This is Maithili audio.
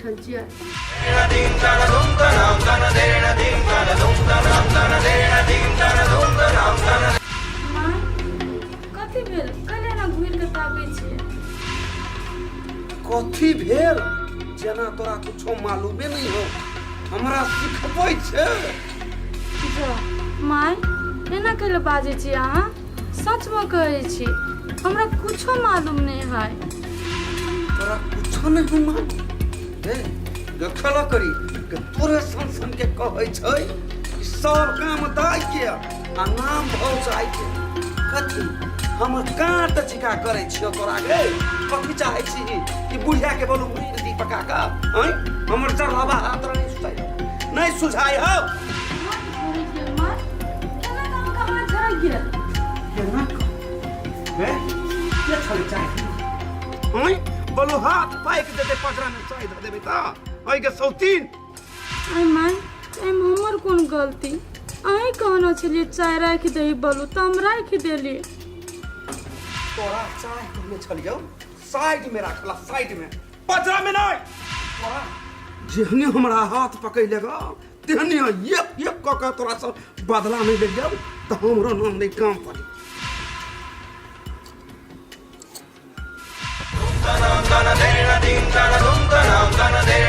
बैठल छियै। माय कथी भेल कले ना घुर के ताकै छियै। कथी भेल जेना तोरा कुछो मालूमे नहीं हो हमरा सिखबै छै। जो माय एना कले बाजै छी अहाँ, सच में कहै छी हमरा कुछो मालूम नहीं है। तोरा कुछो नहीं हो मालूम हे देखला करी के तोरे सन सन के कहै छै कि सब काम दाय के आ नाम भौजाई के कथी हम काट चिका करै छियो तोरा गे। कथी चाहै छी कि बुढ़िया के बोलू मुड़ी दी पका का हैं हमर चढ़ावा हाथ नहीं सुझाई नहीं सुझाई हो। माय एना काम कहाँ झड़ गेल। केना हे के छले चाहे हैं बोलू हाथ पाइक देते पकड़ा में चाहि दे देबे ता ओइ के सौतीन। आई माय एम हमर कोन गलती आई कहनो छलिए चाय राख दही बोलू त हम राख देली। तोरा चाय कहने छलियो साइड में रखला साइड में पजरा में नहीं। तोरा जेहने हमरा हाथ पकड़ लेगा तेहने एक एक क के तोरा सब बदला नहीं ले जाब त हमरो नाम नहीं काम पड़ी। dum dum dum dum dum dum dum dum dum